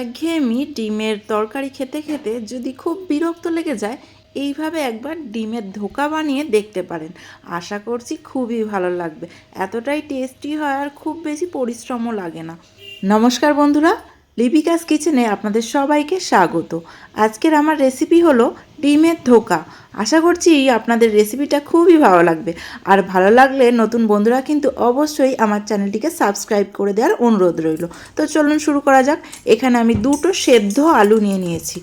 একঘেয়েমি ডিমের তরকারি খেতে খেতে যদি খুব বিরক্ত লেগে যায়, এইভাবে একবার ডিমের ধোকা বানিয়ে দেখতে পারেন। আশা করছি খুবই ভালো লাগবে। এতটাই টেস্টি হয় আর খুব বেশি পরিশ্রমও লাগে না। নমস্কার বন্ধুরা, লিপিকাস কিচেনে আপনাদের সবাইকে স্বাগত। আজকের আমার রেসিপি হলো ডিমের ধোকা। আশা করছি আপনাদের রেসিপিটা খুবই ভালো লাগবে। আর ভালো লাগলে নতুন বন্ধুরা কিন্তু অবশ্যই আমার চ্যানেলটিকে সাবস্ক্রাইব করে দেওয়ার অনুরোধ রইল। তো চলুন শুরু করা যাক। এখানে আমি দুটো সেদ্ধ আলু নিয়ে নিয়েছি।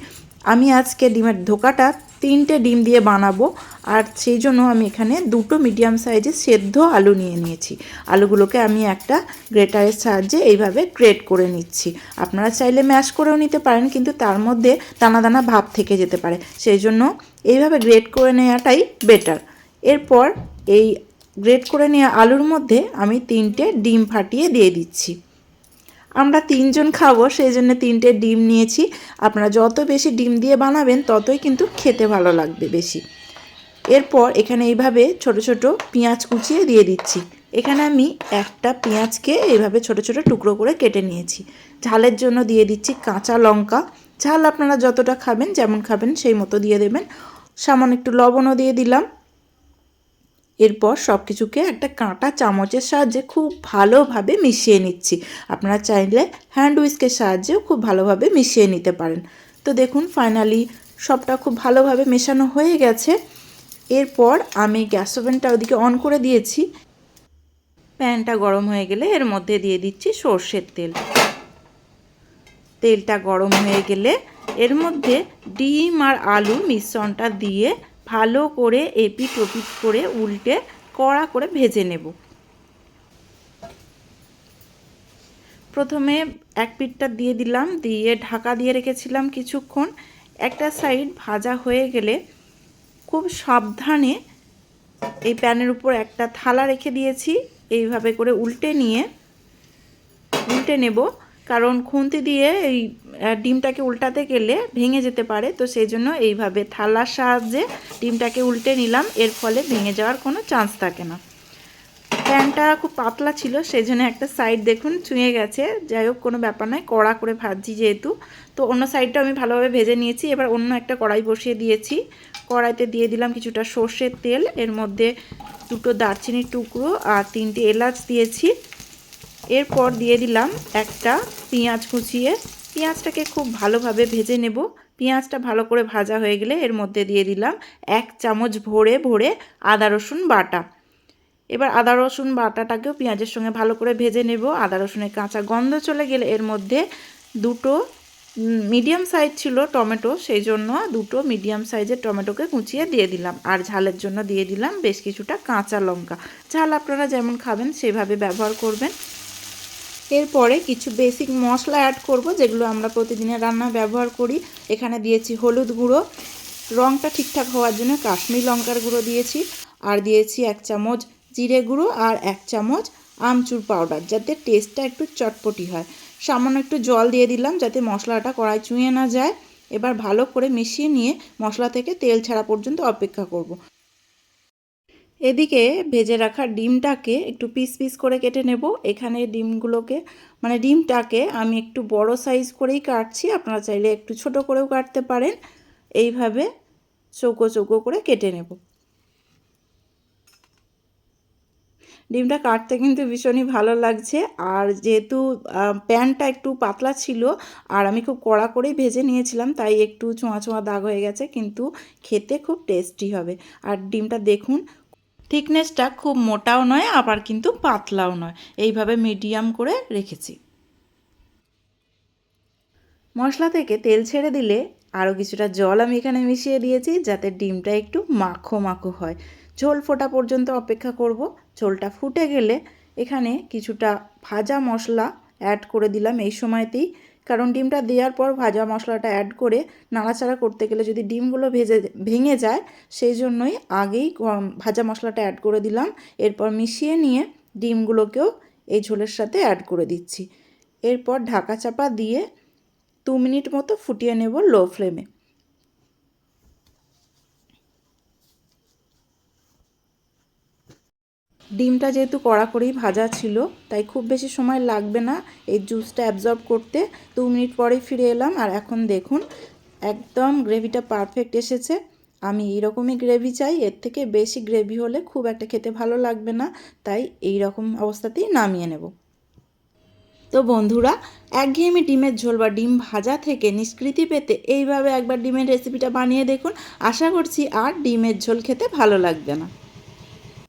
আমি আজকে ডিমের ধোকাটা 3টে ডিম দিয়ে বানাবো, আর সেই জন্য আমি এখানে দুটো মিডিয়াম সাইজের সেদ্ধ আলু নিয়ে নিয়েছি। আলুগুলোকে আমি একটা গ্রেটারের সাহায্যে এইভাবে গ্রেট করে নিচ্ছি। আপনারা চাইলে ম্যাশ করেও নিতে পারেন, কিন্তু তার মধ্যে দানা দানা ভাব থেকে যেতে পারে, সেই জন্য এইভাবে গ্রেট করে নেওয়াটাই বেটার। এরপর এই গ্রেট করে নেওয়া আলুর মধ্যে আমি 3টে ডিম ফাটিয়ে দিয়ে দিচ্ছি। আমরা 3জন খাবো, সেই জন্য 3টে ডিম নিয়েছি। আপনারা যত বেশি ডিম দিয়ে বানাবেন ততই কিন্তু খেতে ভালো লাগবে বেশি। এরপর এখানে এইভাবে ছোট ছোট পেঁয়াজ কুচিয়ে দিয়ে দিচ্ছি। এখানে আমি একটা পেঁয়াজকে এইভাবে ছোট ছোট টুকরো করে কেটে নিয়েছি। ঝালের জন্য দিয়ে দিচ্ছি কাঁচা লঙ্কা। ঝাল আপনারা যতটা খাবেন, যেমন খাবেন সেই মতো দিয়ে দেবেন। সামান্য একটু লবণও দিয়ে দিলাম। এরপর সব কিছুকে একটা কাঁটা চামচের সাহায্যে খুব ভালোভাবে মিশিয়ে নিচ্ছি। আপনারা চাইলে হ্যান্ড উইস্কের সাহায্যেও খুব ভালোভাবে মিশিয়ে নিতে পারেন। তো দেখুন, ফাইনালি সবটা খুব ভালোভাবে মেশানো হয়ে গেছে। এরপর আমি গ্যাস ওভেনটা ওদিকে অন করে দিয়েছি। প্যানটা গরম হয়ে গেলে এর মধ্যে দিয়ে দিচ্ছি সর্ষের তেল। তেলটা গরম হয়ে গেলে এর মধ্যে ডিম আর আলু মিশ্রণটা দিয়ে ভালো করে এপিট ওপিট করে উল্টে কড়া করে ভেজে নেব। প্রথমে এক পিঠটা দিয়ে দিলাম, দিয়ে ঢাকা দিয়ে রেখেছিলাম কিছুক্ষণ। একটা সাইড ভাজা হয়ে গেলে খুব সাবধানে এই প্যানের উপর একটা থালা রেখে দিয়েছি। এইভাবে করে উল্টে নেব, কারণ খুন্তি দিয়ে এই ডিমটাকে উল্টাতে গেলে ভেঙে যেতে পারে। তো সেই জন্য এইভাবে থালার সাহায্যে ডিমটাকে উল্টে নিলাম, এর ফলে ভেঙে যাওয়ার কোনো চান্স থাকে না। প্যানটা খুব পাতলা ছিল, সেই জন্য একটা সাইড দেখুন চুঁয়ে গেছে। যাই হোক, কোনো ব্যাপার নয়, কড়া করে ভাজছি যেহেতু। তো অন্য সাইডটা আমি ভালোভাবে ভেজে নিয়েছি। এবার অন্য একটা কড়াই বসিয়ে দিয়েছি। কড়াইতে দিয়ে দিলাম কিছুটা সর্ষের তেল। এর মধ্যে দুটো দারচিনির টুকরো আর 3টে এলাচ দিয়েছি। এরপর দিয়ে দিলাম একটা পেঁয়াজ কুচিয়ে। পেঁয়াজটাকে খুব ভালোভাবে ভেজে নেব। পেঁয়াজটা ভালো করে ভাজা হয়ে গেলে এর মধ্যে দিয়ে দিলাম 1 চামচ ভরে ভরে আদা রসুন বাটা। এবার আদা রসুন বাটাটাকেও পেঁয়াজের সঙ্গে ভালো করে ভেজে নেব। আদা রসুনের কাঁচা গন্ধ চলে গেলে এর মধ্যে দুটো মিডিয়াম সাইজ ছিল টমেটো, সেই জন্য দুটো মিডিয়াম সাইজের টমেটোকে কুচিয়ে দিয়ে দিলাম। আর ঝালের জন্য দিয়ে দিলাম বেশ কিছুটা কাঁচা লঙ্কা। ঝাল আপনারা যেমন খাবেন সেভাবে ব্যবহার করবেন। এরপরে কিছু বেসিক মশলা অ্যাড করব, যেগুলো আমরা প্রতিদিনের রান্নায় ব্যবহার করি। এখানে দিয়েছি হলুদ গুঁড়ো, রঙটা ঠিকঠাক হওয়ার জন্য কাশ্মীরি লঙ্কার গুঁড়ো দিয়েছি, আর দিয়েছি 1 চামচ জিরে গুঁড়ো আর 1 চামচ আমচুর পাউডার, যাতে টেস্টটা একটু চটপটি হয়। সামান্য একটু জল দিয়ে দিলাম যাতে মশলাটা কড়াই চুঁয়ে না যায়। এবার ভালো করে মিশিয়ে নিয়ে মশলা থেকে তেল ছাড়া পর্যন্ত অপেক্ষা করব। এদিকে ভেজে রাখা ডিমটাকে একটু পিস পিস করে কেটে নেব। এখানে ডিমটাকে আমি একটু বড় সাইজ করেই কাটছি। আপনারা চাইলে একটু ছোট করেও কাটতে পারেন। এইভাবে চৌকো চৌকো করে কেটে নেব। ডিমটা কাটতে কিন্তু ভীষণই ভালো লাগছে। আর যেহেতু প্যানটা একটু পাতলা ছিল আর আমি খুব কড়া করেই ভেজে নিয়েছিলাম, তাই একটু ছোঁয়া ছোঁয়া দাগ হয়ে গেছে, কিন্তু খেতে খুব টেস্টি হবে। আর ডিমটা দেখুন, থিকনেসটা খুব মোটাও নয় আবার কিন্তু পাতলাও নয়, এইভাবে মিডিয়াম করে রেখেছি। মশলা থেকে তেল ছেড়ে দিলে আরও কিছুটা জল আমি এখানে মিশিয়ে দিয়েছি, যাতে ডিমটা একটু মাখো মাখো হয়। ঝোল ফোটা পর্যন্ত অপেক্ষা করব। ঝোলটা ফুটে গেলে এখানে কিছুটা ভাজা মশলা অ্যাড করে দিলাম এই সময়তেই, কারণ ডিমটা দেওয়ার পর ভাজা মশলাটা অ্যাড করে নাড়াচাড়া করতে গেলে যদি ডিমগুলো ভেঙে যায়, সেই জন্যই আগেই ভাজা মশলাটা অ্যাড করে দিলাম। এরপর মিশিয়ে নিয়ে ডিমগুলোকেও এই ঝোলের সাথে অ্যাড করে দিচ্ছি। এরপর ঢাকা চাপা দিয়ে 2 মিনিট মতো ফুটিয়ে নেব লো ফ্লেমে। ডিমটা যেহেতু কড়াকড়ি ভাজা ছিল তাই খুব বেশি সময় লাগবে না এই জুসটা অ্যাবজর্ব করতে। 2 মিনিট পরেই ফিরে এলাম আর এখন দেখুন একদম গ্রেভিটা পারফেক্ট এসেছে। আমি এইরকমই গ্রেভি চাই, এর থেকে বেশি গ্রেভি হলে খুব একটা খেতে ভালো লাগবে না, তাই এই রকম অবস্থাতেই নামিয়ে নেব। তো বন্ধুরা, একঘেয়েমি ডিমের ঝোল বা ডিম ভাজা থেকে নিষ্কৃতি পেতে এইভাবে একবার ডিমের রেসিপিটা বানিয়ে দেখুন। আশা করছি আর ডিমের ঝোল খেতে ভালো লাগবে না।